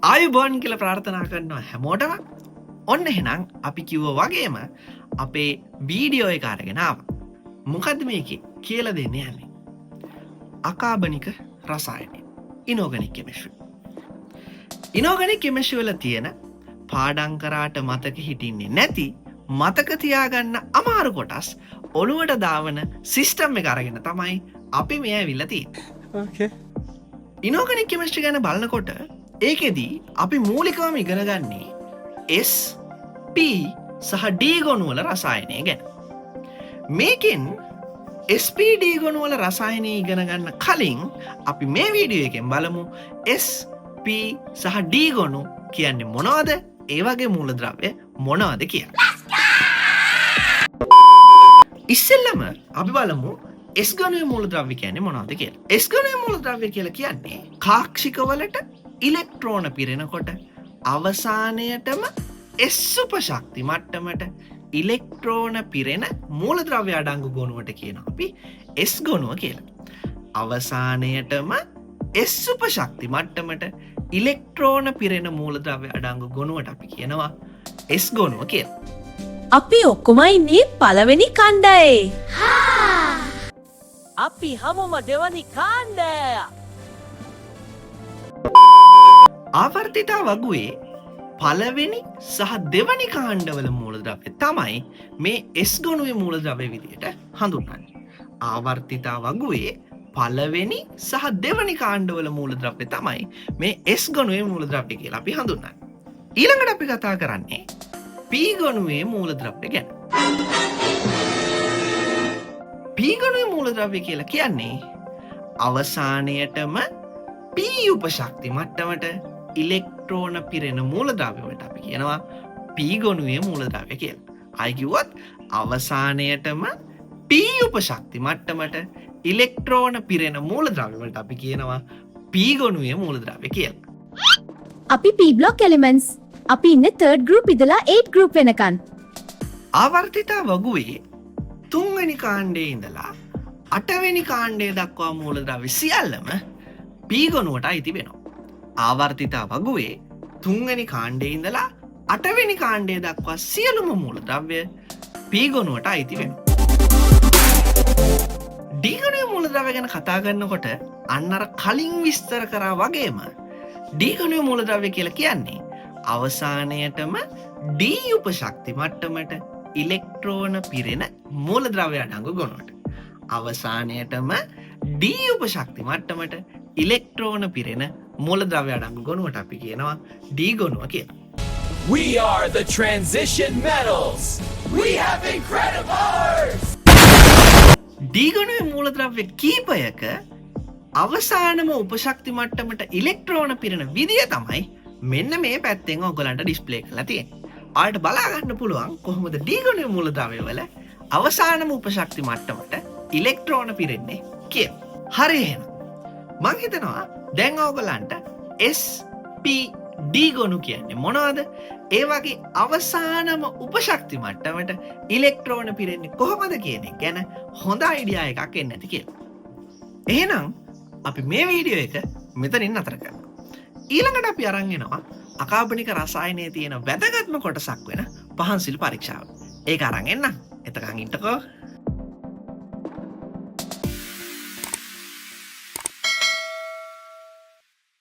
ආයුබෝවන් කියලා ප්‍රාර්ථනා කරනවා හැමෝටම. ඔන්න එහෙනම් අපි කිව්වා වගේම අපේ වීඩියෝ එක අරගෙන ආවා. මොකද්ද මේකේ කියලා දෙන්න යන්නේ? අකාබනික රසායනය. Inorganic chemistry. ඉනෝගනික් කෙමිස්ට්‍රි වල තියෙන පාඩම් කරාට මතක හිටින්නේ නැති මතක තියාගන්න අමාරු කොටස් ඔළුවට දාවන සිස්ටම් එක අරගෙන තමයි අපි මේ ඇවිල්ලා තියෙන්නේ. Okay. ඉනෝගනික් කෙමිස්ට්‍රි ගැන බලනකොට ඒකෙදී අපි මූලිකවම ඉගෙන ගන්නේ S, P සහ D ගොනු වල රසායනය ගැන. මේකෙන් SPD ගොනු වල රසායනය ඉගෙන ගන්න කලින් අපි මේ වීඩියෝ එකෙන් බලමු S, P සහ D ගොනු කියන්නේ මොනවද? ඒ වගේ මූලද්‍රව්‍ය මොනවද කියලා. ඉස්සෙල්ලම අපි බලමු S ගණුවේ මූලද්‍රව්‍ය කියන්නේ මොනවද කියලා. S ගණුවේ මූලද්‍රව්‍ය කියලා කියන්නේ කාක්ෂික වලට ඉලෙක්ට්‍රෝන පිරෙනකොට අවසානයේටම S උපශක්ති මට්ටමට ඉලෙක්ට්‍රෝන පිරෙන මූලද්‍රව්‍ය අඩංගු ගොනුවට කියනවා අපි S ගොනුව කියලා. අවසානයේටම S උපශක්ති මට්ටමට ඉලෙක්ට්‍රෝන පිරෙන මූලද්‍රව්‍ය අඩංගු ගොනුවට අපි කියනවා S ගොනුව කියලා. අපි ඔක්කොම ඉන්නේ පළවෙනි කණ්ඩායේ. අපි හැමෝම දෙවනි කාණ්ඩය. ආවර්තිතා වගුවේ පළවෙනි සහ දෙවනි කාණ්ඩවල මූලද්‍රව්‍ය තමයි මේ S ගොනුවේ මූලද්‍රව්‍ය විදිහට හඳුන්වන්නේ. ආවර්තිතා වගුවේ පළවෙනි සහ දෙවනි කාණ්ඩවල මූලද්‍රව්‍ය තමයි මේ S ගොනුවේ මූලද්‍රව්‍ය කියලා අපි හඳුන්වන්නේ. ඊළඟට අපි කතා කරන්නේ P ගොනුවේ මූලද්‍රව්‍ය ගැන. P ගොනුවේ මූලද්‍රව්‍ය කියලා කියන්නේ අවසානයේටම P උපශක්ති මට්ටමට ඉලෙක්ට්‍රෝන පිරෙන මූලද්‍රව්‍ය වලට අපි කියනවා P ගොනුවේ මූලද්‍රව්‍ය කියලා. ආයි කිව්වොත් අවසානයේටම P උපශක්ති මට්ටමට ඉලෙක්ට්‍රෝන පිරෙන මූලද්‍රව්‍ය වලට අපි කියනවා P ගොනුවේ මූලද්‍රව්‍ය කියලා. අපි P block elements. අපි ඉන්නේ 3rd group ඉඳලා 8th group වෙනකන්. ආවර්තිතා වගුවේ 3 වෙනි කාණ්ඩයේ ඉඳලා 8 වෙනි කාණ්ඩය දක්වා මූලද්‍රව්‍ය සියල්ලම P ගොනුවට අයිති වෙනවා. ආවර්තිතා වගුවේ 3 වෙනි කාණ්ඩයේ ඉඳලා 8 වෙනි කාණ්ඩය දක්වා සියලුම මූලද්‍රව්‍ය P ගොනුවට අයිති වෙනවා. D ගොනුවේ මූලද්‍රව්‍ය ගැන කතා කරනකොට අන්න අර කලින් විස්තර කරා වගේම D ගොනුවේ මූලද්‍රව්‍ය කියලා කියන්නේ අවසානයේටම D උපශක්ති මට්ටමට ඉලෙක්ට්‍රෝන පිරෙන මූලද්‍රව්‍ය අඩංගු ගොනුවට. අවසානයේටම D උපශක්ති මට්ටමට ඉලෙක්ට්‍රෝන පිරෙන මූලද්‍රව්‍ය අඩංගු ගොනුවට අපි කියනවා D ගොනුව කියලා. We are the transition metals. We have incredibles. D ගොනුවේ මූලද්‍රව්‍ය කීපයක අවසානම උපශක්ති මට්ටමට ඉලෙක්ට්‍රෝන පිරෙන විදිය තමයි මෙන්න මේ පැත්තෙන් ඔයගලන්ට ඩිස්ප්ලේ කරලා තියෙන්නේ. ඔයාලට බලා ගන්න පුළුවන් කොහොමද D ගොනුවේ මූලද්‍රව්‍ය වල අවසානම උපශක්ති මට්ටමට ඉලෙක්ට්‍රෝන පිරෙන්නේ කියලා. හරි එහෙනම් මං හිතනවා දැන් ඔයගලන්ට S, P, D ගොනු කියන්නේ මොනවද? ඒ වගේ අවසානම උපශක්ති මට්ටමට ඉලෙක්ට්‍රෝන පිරෙන්නේ කොහොමද කියන එක ගැන හොඳ අයිඩියා එකක් එන්න ඇති කියලා. එහෙනම් අපි මේ වීඩියෝ එක මෙතනින් නතර කරනවා. ඊළඟට අපි අරන් එනවා අකාබනික රසායනයේ තියෙන වැදගත්ම කොටසක් වෙන පහන්සිල් පරීක්ෂාව. ඒක අරන් එන්න. එතකන් ඉන්නකෝ.